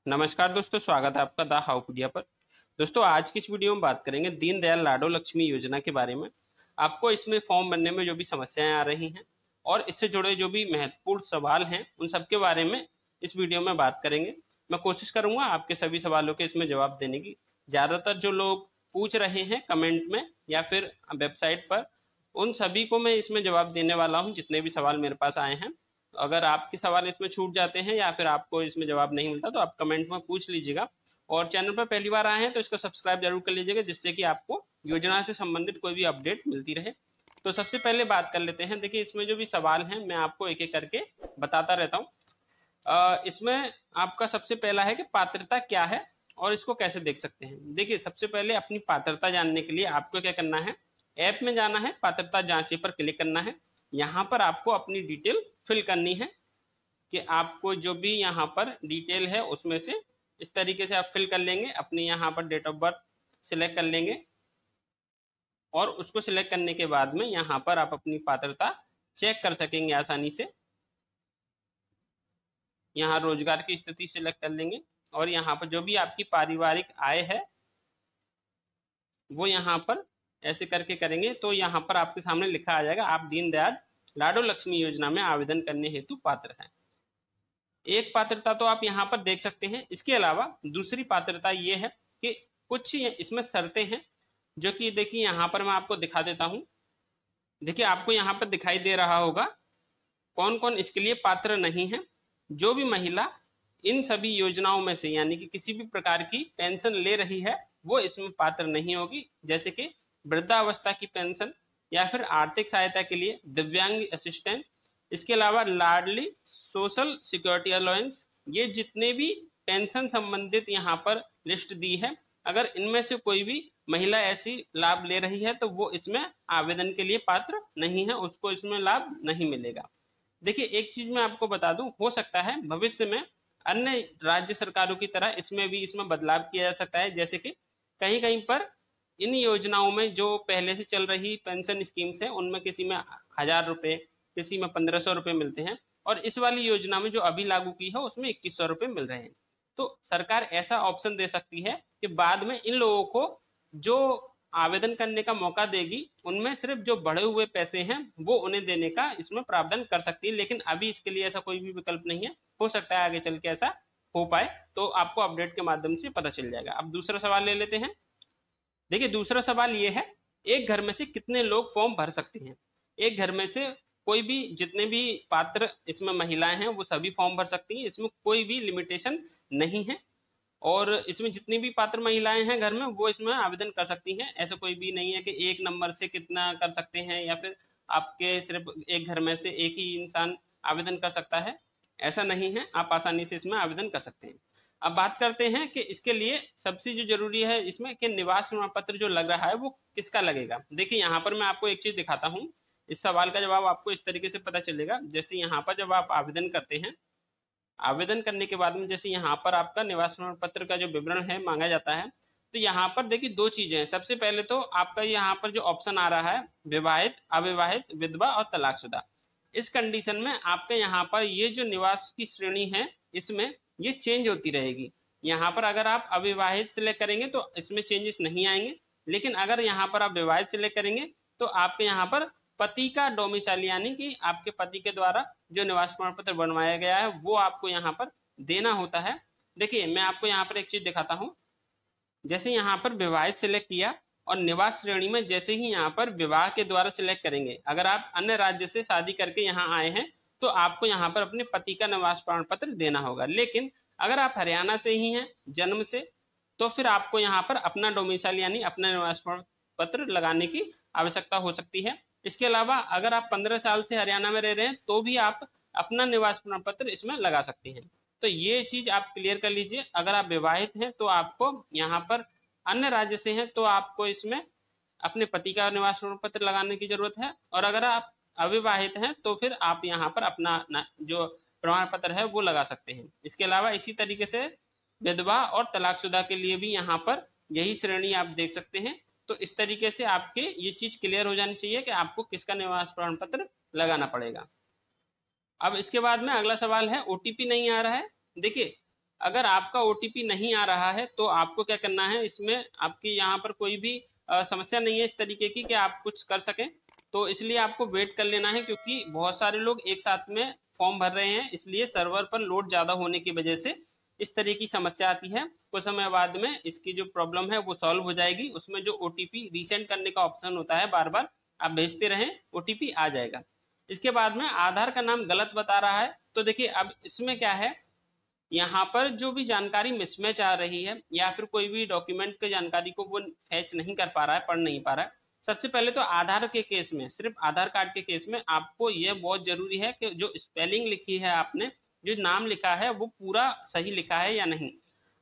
नमस्कार दोस्तों, स्वागत है आपका द हाउपीडिया पर। दोस्तों, आज की इस वीडियो में बात करेंगे दीनदयाल लाडो लक्ष्मी योजना के बारे में। आपको इसमें फॉर्म भरने में जो भी समस्याएं आ रही हैं और इससे जुड़े जो भी महत्वपूर्ण सवाल हैं उन सब के बारे में इस वीडियो में बात करेंगे। मैं कोशिश करूंगा आपके सभी सवालों के इसमें जवाब देने की। ज़्यादातर जो लोग पूछ रहे हैं कमेंट में या फिर वेबसाइट पर, उन सभी को मैं इसमें जवाब देने वाला हूँ, जितने भी सवाल मेरे पास आए हैं। अगर आपके सवाल इसमें छूट जाते हैं या फिर आपको इसमें जवाब नहीं मिलता तो आप कमेंट में पूछ लीजिएगा। और चैनल पर पहली बार आए हैं तो इसको सब्सक्राइब जरूर कर लीजिएगा, जिससे कि आपको योजना से संबंधित कोई भी अपडेट मिलती रहे। तो सबसे पहले बात कर लेते हैं। देखिए, इसमें जो भी सवाल हैं मैं आपको एक एक करके बताता रहता हूँ। इसमें आपका सबसे पहला है कि पात्रता क्या है और इसको कैसे देख सकते हैं। देखिए, सबसे पहले अपनी पात्रता जानने के लिए आपको क्या करना है, ऐप में जाना है, पात्रता जांचे पर क्लिक करना है। यहाँ पर आपको अपनी डिटेल फिल करनी है कि आपको जो भी यहाँ पर डिटेल है उसमें से इस तरीके से आप फिल कर लेंगे। अपने यहाँ पर डेट ऑफ बर्थ सिलेक्ट कर लेंगे और उसको सिलेक्ट करने के बाद में यहाँ पर आप अपनी पात्रता चेक कर सकेंगे आसानी से। यहाँ रोजगार की स्थिति सिलेक्ट कर लेंगे और यहाँ पर जो भी आपकी पारिवारिक आय है वो यहाँ पर ऐसे करके करेंगे तो यहाँ पर आपके सामने लिखा आ जाएगा आप दीनदयाल लाडो लक्ष्मी योजना में आवेदन करने हेतु पात्र हैं। एक पात्रता तो आप यहाँ पर देख सकते हैं। इसके अलावा दूसरी पात्रता ये है कि कुछ इसमें शर्तें हैं जो कि देखिए यहाँ पर मैं आपको दिखा देता हूँ। देखिए, आपको यहाँ पर दिखाई दे रहा होगा कौन कौन इसके लिए पात्र नहीं है। जो भी महिला इन सभी योजनाओं में से यानी कि किसी भी प्रकार की पेंशन ले रही है वो इसमें पात्र नहीं होगी, जैसे कि वृद्धावस्था की पेंशन या फिर आर्थिक सहायता के लिए दिव्यांग असिस्टेंट, इसके अलावा लाडली सोशल सिक्योरिटी अलाउंस। ये जितने भी पेंशन संबंधित यहाँ पर लिस्ट दी है, अगर इनमें से कोई भी महिला ऐसी लाभ ले रही है तो वो इसमें आवेदन के लिए पात्र नहीं है, उसको इसमें लाभ नहीं मिलेगा। देखिए, एक चीज मैं आपको बता दूं, हो सकता है भविष्य में अन्य राज्य सरकारों की तरह इसमें बदलाव किया जा सकता है। जैसे कि कहीं कहीं पर इन योजनाओं में जो पहले से चल रही पेंशन स्कीम्स है उनमें किसी में 1000 रुपये, किसी में 1500 रुपये मिलते हैं और इस वाली योजना में जो अभी लागू की है उसमें 2100 रुपये मिल रहे हैं। तो सरकार ऐसा ऑप्शन दे सकती है कि बाद में इन लोगों को जो आवेदन करने का मौका देगी उनमें सिर्फ जो बढ़े हुए पैसे हैं वो उन्हें देने का इसमें प्रावधान कर सकती है। लेकिन अभी इसके लिए ऐसा कोई भी विकल्प नहीं है। हो सकता है आगे चल के ऐसा हो पाए, तो आपको अपडेट के माध्यम से पता चल जाएगा। अब दूसरा सवाल ले लेते हैं। देखिए, दूसरा सवाल ये है, एक घर में से कितने लोग फॉर्म भर सकते हैं। एक घर में से कोई भी, जितने भी पात्र इसमें महिलाएं हैं वो सभी फॉर्म भर सकती हैं, इसमें कोई भी लिमिटेशन नहीं है। और इसमें जितनी भी पात्र महिलाएं हैं घर में वो इसमें आवेदन कर सकती हैं। ऐसा कोई भी नहीं है कि एक नंबर से कितना कर सकते हैं या फिर आपके सिर्फ एक घर में से एक ही इंसान आवेदन कर सकता है, ऐसा नहीं है। आप आसानी से इसमें आवेदन कर सकते हैं। अब बात करते हैं कि इसके लिए सबसे जो जरूरी है इसमें कि निवास प्रमाण पत्र जो लग रहा है वो किसका लगेगा। देखिए, यहाँ पर मैं आपको एक चीज दिखाता हूँ। इस सवाल का जवाब आपको इस तरीके से पता चलेगा। जैसे यहाँ पर जब आप आवेदन करते हैं, आवेदन करने के बाद में जैसे यहाँ पर आपका निवास प्रमाण पत्र का जो विवरण है मांगा जाता है, तो यहाँ पर देखिए दो चीजें हैं। सबसे पहले तो आपका यहाँ पर जो ऑप्शन आ रहा है विवाहित, अविवाहित, विधवा और तलाकशुदा, इस कंडीशन में आपके यहाँ पर ये जो निवास की श्रेणी है इसमें ये चेंज होती रहेगी। यहाँ पर अगर आप अविवाहित सिलेक्ट करेंगे तो इसमें चेंजेस नहीं आएंगे, लेकिन अगर यहाँ पर आप विवाहित सिलेक्ट करेंगे तो आपके यहाँ पर पति का डोमिसाइल यानी कि आपके पति के द्वारा जो निवास प्रमाण पत्र बनवाया गया है वो आपको यहाँ पर देना होता है। देखिए, मैं आपको यहाँ पर एक चीज दिखाता हूँ। जैसे यहाँ पर विवाहित सिलेक्ट किया और निवास श्रेणी में जैसे ही यहाँ पर विवाह के द्वारा सिलेक्ट करेंगे, अगर आप अन्य राज्य से शादी करके यहाँ आए हैं तो आपको यहाँ पर अपने पति का निवास प्रमाण पत्र देना होगा। लेकिन अगर आप हरियाणा से ही हैं जन्म से, तो फिर आपको यहाँ पर अपना डोमिसाइल यानी अपना निवास प्रमाण पत्र लगाने की आवश्यकता हो सकती है। इसके अलावा अगर आप 15 साल से हरियाणा में रह रहे हैं तो भी आप अपना निवास प्रमाण पत्र इसमें लगा सकते हैं। तो ये चीज आप क्लियर कर लीजिए। अगर आप विवाहित हैं तो आपको यहाँ पर, अन्य राज्य से हैं तो आपको इसमें अपने पति का निवास प्रमाण पत्र लगाने की जरूरत है, और अगर आप अविवाहित हैं तो फिर आप यहाँ पर अपना जो प्रमाण पत्र है वो लगा सकते हैं। इसके अलावा इसी तरीके से विधवा और तलाकशुदा के लिए भी यहाँ पर यही श्रेणी आप देख सकते हैं। तो इस तरीके से आपके ये चीज क्लियर हो जानी चाहिए कि आपको किसका निवास प्रमाण पत्र लगाना पड़ेगा। अब इसके बाद में अगला सवाल है, ओटीपी नहीं आ रहा है। देखिए, अगर आपका OTP नहीं आ रहा है तो आपको क्या करना है, इसमें आपकी यहाँ पर कोई भी समस्या नहीं है इस तरीके की कि आप कुछ कर सकें, तो इसलिए आपको वेट कर लेना है, क्योंकि बहुत सारे लोग एक साथ में फॉर्म भर रहे हैं, इसलिए सर्वर पर लोड ज़्यादा होने की वजह से इस तरह की समस्या आती है। कुछ समय बाद में इसकी जो प्रॉब्लम है वो सॉल्व हो जाएगी। उसमें जो OTP रीसेंड करने का ऑप्शन होता है, बार बार आप भेजते रहें, OTP आ जाएगा। इसके बाद में आधार का नाम गलत बता रहा है, तो देखिए अब इसमें क्या है, यहाँ पर जो भी जानकारी मिसमैच आ रही है या फिर कोई भी डॉक्यूमेंट की जानकारी को वो फैच नहीं कर पा रहा है, पढ़ नहीं पा रहा है, सबसे पहले तो आधार के केस में, सिर्फ आधार कार्ड के केस में आपको यह बहुत जरूरी है कि जो स्पेलिंग लिखी है आपने, जो नाम लिखा है वो पूरा सही लिखा है या नहीं।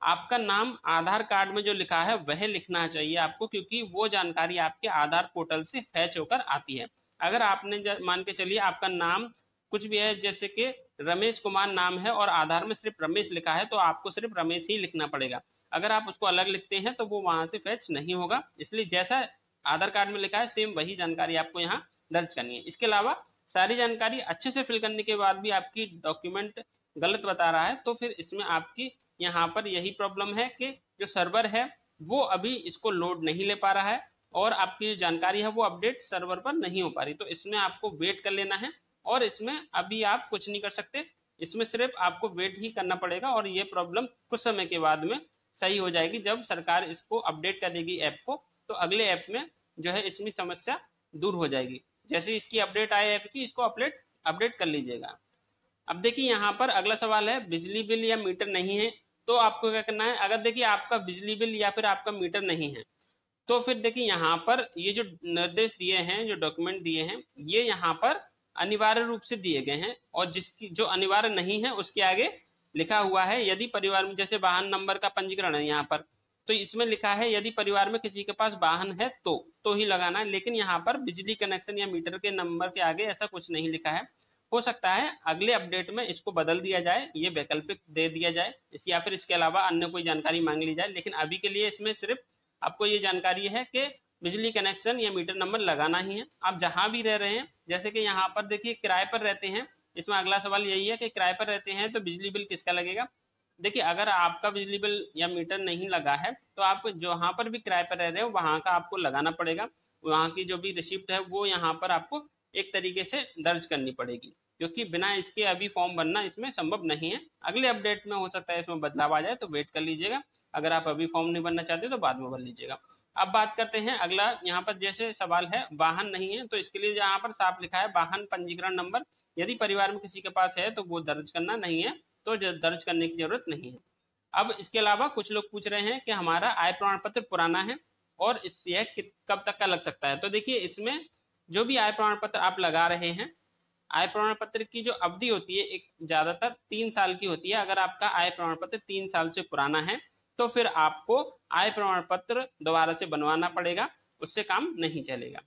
आपका नाम आधार कार्ड में जो लिखा है वह लिखना चाहिए आपको, क्योंकि वो जानकारी आपके आधार पोर्टल से फैच होकर आती है। अगर आपने मान के चलिए आपका नाम कुछ भी है, जैसे कि रमेश कुमार नाम है और आधार में सिर्फ रमेश लिखा है, तो आपको सिर्फ रमेश ही लिखना पड़ेगा। अगर आप उसको अलग लिखते हैं तो वो वहां से फैच नहीं होगा, इसलिए जैसा आधार कार्ड में लिखा है सेम वही जानकारी आपको यहाँ दर्ज करनी है। इसके अलावा सारी जानकारी अच्छे से फिल करने के बाद भी आपकी डॉक्यूमेंट गलत बता रहा है, तो फिर इसमें आपकी यहाँ पर यही प्रॉब्लम है कि जो सर्वर है वो अभी इसको लोड नहीं ले पा रहा है और आपकी जो जानकारी है वो अपडेट सर्वर पर नहीं हो पा रही। तो इसमें आपको वेट कर लेना है और इसमें अभी आप कुछ नहीं कर सकते, इसमें सिर्फ आपको वेट ही करना पड़ेगा और ये प्रॉब्लम कुछ समय के बाद में सही हो जाएगी। जब सरकार इसको अपडेट कर देगी ऐप को, तो अगले ऐप में जो है इसमें समस्या दूर हो जाएगी। जैसे इसकी अपडेट आए ऐप की, इसको अपडेट कर लीजिएगा। अब देखिए यहाँ पर अगला सवाल है, बिजली बिल या मीटर नहीं है, तो आपको क्या करना है। अगर देखिए आपका बिजली बिल या फिर आपका मीटर नहीं है, तो फिर देखिए यहाँ पर ये जो निर्देश दिए हैं, जो डॉक्यूमेंट दिए हैं, ये यहाँ पर अनिवार्य रूप से दिए गए हैं, और जिसकी जो अनिवार्य नहीं है उसके आगे लिखा हुआ है यदि परिवार में, जैसे वाहन नंबर का पंजीकरण है यहाँ पर, तो इसमें लिखा है यदि परिवार में किसी के पास वाहन है तो ही लगाना है। लेकिन यहाँ पर बिजली कनेक्शन या मीटर के नंबर के आगे ऐसा कुछ नहीं लिखा है। हो सकता है अगले अपडेट में इसको बदल दिया जाए, ये वैकल्पिक दे दिया जाए या फिर इसके अलावा अन्य कोई जानकारी मांग ली जाए, लेकिन अभी के लिए इसमें सिर्फ आपको ये जानकारी है कि बिजली कनेक्शन या मीटर नंबर लगाना ही है। आप जहां भी रह रहे हैं, जैसे कि यहाँ पर देखिए किराए पर रहते हैं, इसमें अगला सवाल यही है कि किराए पर रहते हैं तो बिजली बिल किसका लगेगा। देखिए अगर आपका बिजली बिल या मीटर नहीं लगा है तो आप जहाँ पर भी किराए पर रह रहे हो वहाँ का आपको लगाना पड़ेगा। वहाँ की जो भी रिसिप्ट है वो यहाँ पर आपको एक तरीके से दर्ज करनी पड़ेगी, क्योंकि बिना इसके अभी फॉर्म भरना इसमें संभव नहीं है। अगले अपडेट में हो सकता है इसमें बदलाव आ जाए, तो वेट कर लीजिएगा। अगर आप अभी फॉर्म नहीं भरना चाहते तो बाद में भर लीजिएगा। अब बात करते हैं अगला, यहाँ पर जैसे सवाल है वाहन नहीं है, तो इसके लिए यहाँ पर साफ लिखा है वाहन पंजीकरण नंबर यदि परिवार में किसी के पास है तो वो दर्ज करना, नहीं है तो दर्ज करने की जरूरत नहीं है। अब इसके अलावा कुछ लोग पूछ रहे हैं कि हमारा आय प्रमाण पत्र पुराना है और यह कब तक का लग सकता है। तो देखिए इसमें जो भी आय प्रमाण पत्र आप लगा रहे हैं, आय प्रमाण पत्र की जो अवधि होती है एक ज्यादातर 3 साल की होती है। अगर आपका आय प्रमाण पत्र 3 साल से पुराना है तो फिर आपको आय प्रमाण पत्र दोबारा से बनवाना पड़ेगा, उससे काम नहीं चलेगा।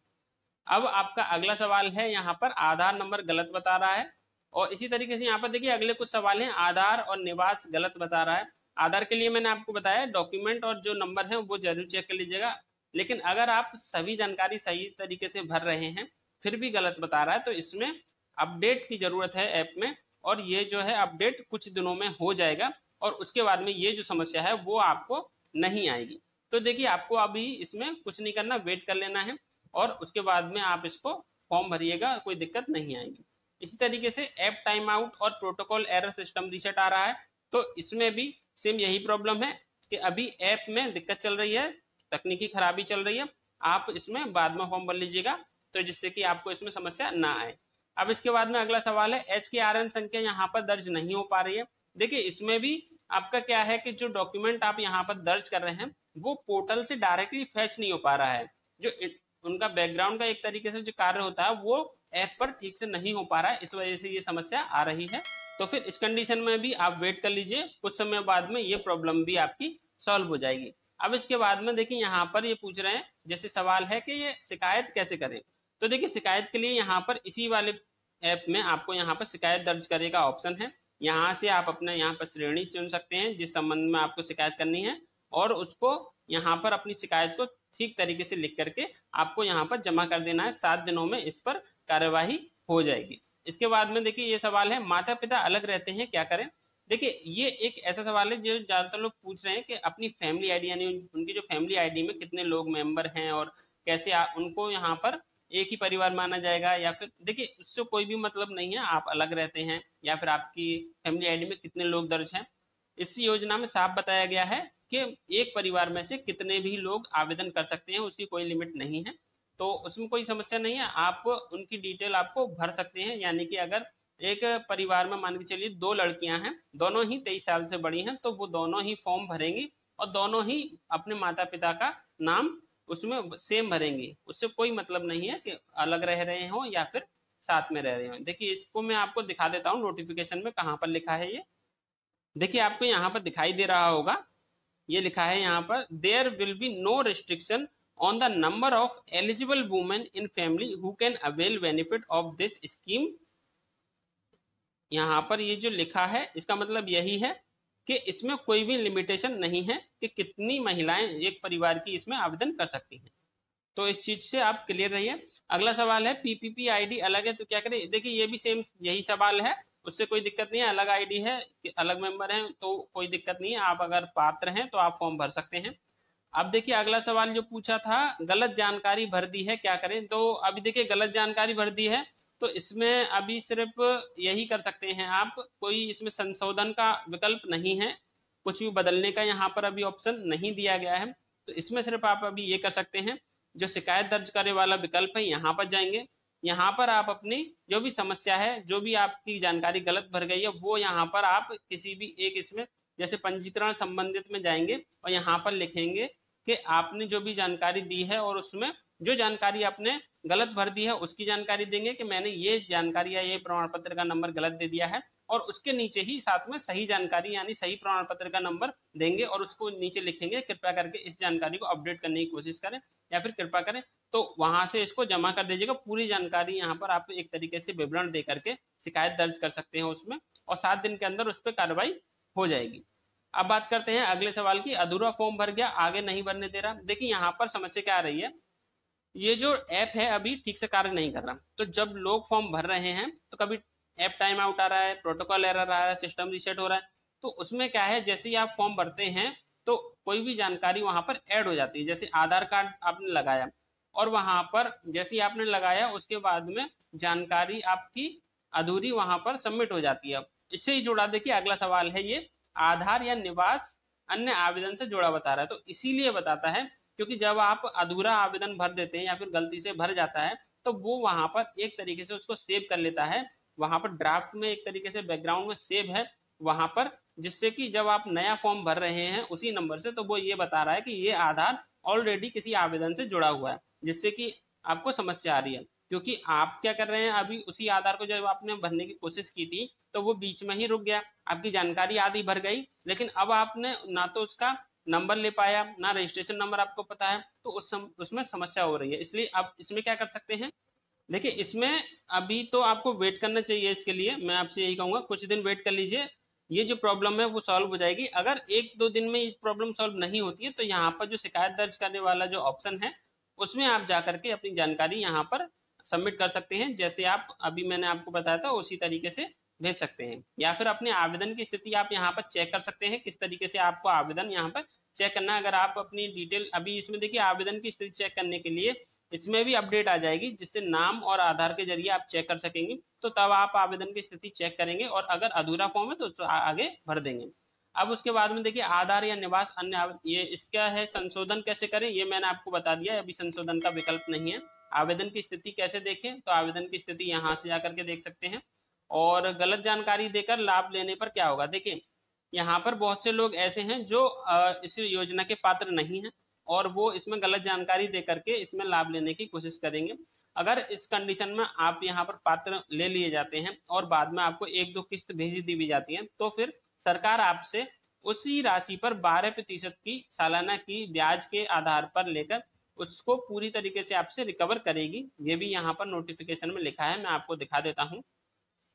अब आपका अगला सवाल है, यहाँ पर आधार नंबर गलत बता रहा है, और इसी तरीके से यहाँ पर देखिए अगले कुछ सवाल हैं, आधार और निवास गलत बता रहा है। आधार के लिए मैंने आपको बताया डॉक्यूमेंट और जो नंबर है वो जरूर चेक कर लीजिएगा, लेकिन अगर आप सभी जानकारी सही तरीके से भर रहे हैं फिर भी गलत बता रहा है तो इसमें अपडेट की जरूरत है ऐप में, और ये जो है अपडेट कुछ दिनों में हो जाएगा और उसके बाद में ये जो समस्या है वो आपको नहीं आएगी। तो देखिए आपको अभी इसमें कुछ नहीं करना, वेट कर लेना है और उसके बाद में आप इसको फॉर्म भरिएगा, कोई दिक्कत नहीं आएगी। इसी तरीके से ऐप टाइम आउट और प्रोटोकॉल एरर सिस्टम रीसेट आ रहा है, तो इसमें भी सेम यही प्रॉब्लम है कि अभी ऐप में दिक्कत चल रही है, तकनीकी खराबी चल रही है। आप इसमें बाद में फॉर्म भर लीजिएगा तो जिससे कि आपको इसमें समस्या ना आए। अब इसके बाद में अगला सवाल है, HKRN संख्या यहाँ पर दर्ज नहीं हो पा रही है। देखिए इसमें भी आपका क्या है कि जो डॉक्यूमेंट आप यहाँ पर दर्ज कर रहे हैं वो पोर्टल से डायरेक्टली फैच नहीं हो पा रहा है। जो उनका बैकग्राउंड का एक तरीके से जो कार्य होता है वो ऐप पर ठीक से नहीं हो पा रहा है, इस वजह से ये समस्या आ रही है। तो फिर इस कंडीशन में भी आप वेट कर लीजिए, कुछ समय बाद में ये प्रॉब्लम भी आपकी सॉल्व हो जाएगी। अब इसके बाद में देखिए यहाँ पर ये पूछ रहे हैं, जैसे सवाल है कि ये शिकायत कैसे करें। तो देखिए शिकायत के लिए यहाँ पर इसी वाले ऐप में आपको यहाँ पर शिकायत दर्ज करे का ऑप्शन है। यहाँ से आप अपना यहाँ पर श्रेणी चुन सकते हैं जिस संबंध में आपको शिकायत करनी है, और उसको यहाँ पर अपनी शिकायत को ठीक तरीके से लिख करके आपको यहाँ पर जमा कर देना है। 7 दिनों में इस पर कार्यवाही हो जाएगी। इसके बाद में देखिए ये सवाल है, माता पिता अलग रहते हैं क्या करें। देखिए ये एक ऐसा सवाल है जो ज्यादातर लोग पूछ रहे हैं कि अपनी फैमिली आईडी यानी उनकी जो फैमिली आईडी में कितने लोग मेंबर हैं और कैसे उनको यहाँ पर एक ही परिवार माना जाएगा, या फिर देखिए उससे कोई भी मतलब नहीं है आप अलग रहते हैं या फिर आपकी फैमिली आईडी में कितने लोग दर्ज हैं। इस योजना में साफ बताया गया है कि एक परिवार में से कितने भी लोग आवेदन कर सकते हैं, उसकी कोई लिमिट नहीं है। तो उसमें कोई समस्या नहीं है, आप उनकी डिटेल आपको भर सकते हैं। यानी कि अगर एक परिवार में मान के चलिए 2 लड़कियां हैं, दोनों ही 23 साल से बड़ी हैं, तो वो दोनों ही फॉर्म भरेंगी और दोनों ही अपने माता पिता का नाम उसमें सेम भरेंगी। उससे कोई मतलब नहीं है कि अलग रह रहे हों या फिर साथ में रह रहे हों। देखिए इसको मैं आपको दिखा देता हूँ नोटिफिकेशन में कहाँ पर लिखा है ये। देखिए आपको यहाँ पर दिखाई दे रहा होगा, ये लिखा है यहाँ पर, there will be no restriction on the number of eligible women in family who can avail benefit of this scheme. यहाँ पर ये जो लिखा है इसका मतलब यही है कि इसमें कोई भी लिमिटेशन नहीं है कि कितनी महिलाएं एक परिवार की इसमें आवेदन कर सकती हैं। तो इस चीज से आप क्लियर रहिए। अगला सवाल है पीपीपी आईडी अलग है तो क्या करें। देखिए ये भी सेम यही सवाल है, उससे कोई दिक्कत नहीं है। अलग आईडी है, अलग मेंबर हैं तो कोई दिक्कत नहीं है, आप अगर पात्र हैं तो आप फॉर्म भर सकते हैं। अब देखिए अगला सवाल जो पूछा था, गलत जानकारी भर दी है क्या करें। तो अभी देखिए गलत जानकारी भर दी है तो इसमें अभी सिर्फ यही कर सकते हैं आप, कोई इसमें संशोधन का विकल्प नहीं है, कुछ भी बदलने का यहाँ पर अभी ऑप्शन नहीं दिया गया है। तो इसमें सिर्फ आप अभी ये कर सकते हैं, जो शिकायत दर्ज करने वाला विकल्प है यहाँ पर जाएंगे, यहाँ पर आप अपनी जो भी समस्या है, जो भी आपकी जानकारी गलत भर गई है वो यहाँ पर आप किसी भी एक इसमें जैसे पंजीकरण संबंधित में जाएंगे और यहाँ पर लिखेंगे कि आपने जो भी जानकारी दी है और उसमें जो जानकारी आपने गलत भर दी है उसकी जानकारी देंगे कि मैंने ये जानकारी या ये प्रमाण पत्र का नंबर गलत दे दिया है, और उसके नीचे ही साथ में सही जानकारी यानी सही प्रमाण पत्र का नंबर देंगे और उसको नीचे लिखेंगे कृपया करके इस जानकारी को अपडेट करने की कोशिश करें या फिर कृपा करें। तो वहां से इसको जमा कर दीजिएगा, पूरी जानकारी यहाँ पर आप एक तरीके से विवरण दे करके शिकायत दर्ज कर सकते हैं उसमें, और 7 दिन के अंदर उस पर कार्रवाई हो जाएगी। अब बात करते हैं अगले सवाल की, अधूरा फॉर्म भर गया आगे नहीं भरने दे रहा। देखिए यहाँ पर समस्या क्या आ रही है, ये जो ऐप है अभी ठीक से कार्य नहीं कर रहा। तो जब लोग फॉर्म भर रहे हैं तो कभी ऐप टाइम आउट आ रहा है, प्रोटोकॉल एरर आ रहा है, सिस्टम रीसेट हो रहा है। तो उसमें क्या है, जैसे ही आप फॉर्म भरते हैं तो कोई भी जानकारी वहां पर ऐड हो जाती है। जैसे आधार कार्ड आपने लगाया और वहां पर जैसे ही आपने लगाया उसके बाद में जानकारी आपकी अधूरी वहां पर सबमिट हो जाती है। इससे ही जुड़ा देखिए अगला सवाल है, ये आधार या निवास अन्य आवेदन से जुड़ा बता रहा है। तो इसीलिए बताता है क्योंकि जब आप अधूरा आवेदन भर देते हैं या फिर गलती से भर जाता है तो वो वहां पर एक तरीके से उसको सेव कर लेता है, वहां पर ड्राफ्ट में एक तरीके से बैकग्राउंड में सेव है वहां पर, जिससे कि जब आप नया फॉर्म भर रहे हैं उसी नंबर से तो वो ये बता रहा है कि ये आधार ऑलरेडी किसी आवेदन से जुड़ा हुआ है, जिससे कि आपको समस्या आ रही है। क्योंकि आप क्या कर रहे हैं, अभी उसी आधार को जब आपने भरने की कोशिश की थी तो वो बीच में ही रुक गया, आपकी जानकारी आधी भर गई, लेकिन अब आपने ना तो उसका नंबर ले पाया ना रजिस्ट्रेशन नंबर आपको पता है, तो उसमें समस्या हो रही है। इसलिए आप इसमें क्या कर सकते हैं, देखिए इसमें अभी तो आपको वेट करना चाहिए। इसके लिए मैं आपसे यही कहूंगा कुछ दिन वेट कर लीजिए, ये जो प्रॉब्लम है वो सॉल्व हो जाएगी। अगर 1-2 दिन में ये प्रॉब्लम सॉल्व नहीं होती है तो यहाँ पर जो शिकायत दर्ज करने वाला जो ऑप्शन है उसमें आप जा करके अपनी जानकारी यहाँ पर सबमिट कर सकते हैं, जैसे आप अभी मैंने आपको बताया था उसी तरीके से भेज सकते हैं। या फिर अपने आवेदन की स्थिति आप यहाँ पर चेक कर सकते हैं, किस तरीके से आपको आवेदन यहाँ पर चेक करना है। अगर आप अपनी डिटेल अभी इसमें देखिए आवेदन की स्थिति चेक करने के लिए इसमें भी अपडेट आ जाएगी, जिससे नाम और आधार के जरिए आप चेक कर सकेंगे। तो तब आप आवेदन की स्थिति चेक करेंगे और अगर अधूरा फॉर्म है तो आगे भर देंगे। अब उसके बाद में देखिए आधार या निवास अन्य ये इसका है संशोधन कैसे करें, ये मैंने आपको बता दिया। अभी संशोधन का विकल्प नहीं है। आवेदन की स्थिति कैसे देखें, तो आवेदन की स्थिति यहाँ से जाकर के देख सकते हैं। और गलत जानकारी देकर लाभ लेने पर क्या होगा, देखिए यहाँ पर बहुत से लोग ऐसे हैं जो इस योजना के पात्र नहीं हैं और वो इसमें गलत जानकारी दे करके इसमें लाभ लेने की कोशिश करेंगे। अगर इस कंडीशन में आप यहाँ पर पात्र ले लिए जाते हैं और बाद में आपको 1-2 किस्त भेज दी भी जाती है तो फिर सरकार आपसे उसी राशि पर 12% की सालाना की ब्याज के आधार पर लेकर उसको पूरी तरीके से आपसे रिकवर करेगी। ये भी यहाँ पर नोटिफिकेशन में लिखा है, मैं आपको दिखा देता हूँ।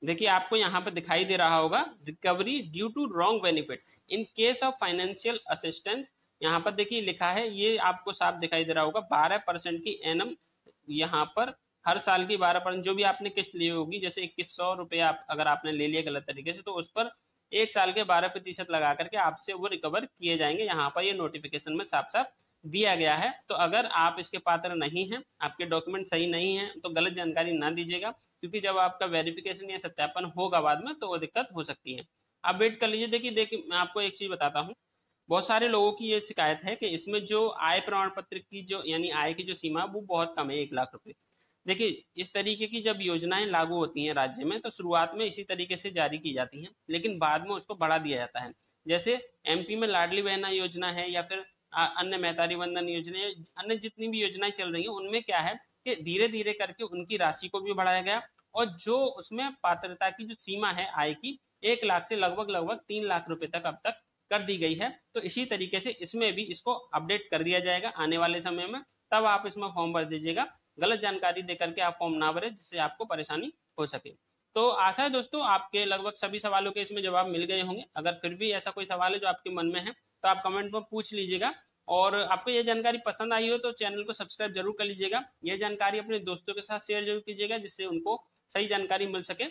देखिए आपको यहाँ पर दिखाई दे रहा होगा, recovery due to wrong benefit in case of financial assistance. यहाँ पर देखिए लिखा है, ये आपको साफ दिखाई दे रहा होगा 12% की एनम, यहाँ पर हर साल की 12% जो भी आपने किस्त ली होगी, जैसे 2100 रुपये आप अगर आपने ले लिया गलत तरीके से तो उस पर 1 साल के 12% लगा करके आपसे वो रिकवर किए जाएंगे। यहाँ पर ये नोटिफिकेशन में साफ साफ दिया गया है। तो अगर आप इसके पात्र नहीं हैं, आपके डॉक्यूमेंट सही नहीं हैं, तो गलत जानकारी ना दीजिएगा, क्योंकि जब आपका वेरिफिकेशन या सत्यापन होगा बाद में तो वो दिक्कत हो सकती है। आप वेट कर लीजिए। देखिए मैं आपको एक चीज़ बताता हूँ, बहुत सारे लोगों की ये शिकायत है कि इसमें जो आय प्रमाण पत्र की जो यानी आय की जो सीमा है वो बहुत कम है, 1 लाख रुपए। देखिए इस तरीके की जब योजनाएं लागू होती हैं राज्य में तो शुरुआत में इसी तरीके से जारी की जाती हैं, लेकिन बाद में उसको बढ़ा दिया जाता है। जैसे एमपी में लाडली बहना योजना है या फिर अन्य महतारी वंदन योजना, अन्य जितनी भी योजनाएं चल रही हैं उनमें क्या है कि धीरे धीरे करके उनकी राशि को भी बढ़ाया गया, और जो उसमें पात्रता की जो सीमा है आय की, 1 लाख से लगभग लगभग 3 लाख रुपए तक अब तक कर दी गई है। तो इसी तरीके से इसमें भी इसको अपडेट कर दिया जाएगा आने वाले समय में, तब आप इसमें फॉर्म भर दीजिएगा। गलत जानकारी देकर के आप फॉर्म ना भरें जिससे आपको परेशानी हो सके। तो आशा है दोस्तों आपके लगभग सभी सवालों के इसमें जवाब मिल गए होंगे। अगर फिर भी ऐसा कोई सवाल है जो आपके मन में है तो आप कमेंट में पूछ लीजिएगा। और आपको यह जानकारी पसंद आई हो तो चैनल को सब्सक्राइब जरूर कर लीजिएगा। यह जानकारी अपने दोस्तों के साथ शेयर जरूर कीजिएगा जिससे उनको सही जानकारी मिल सके।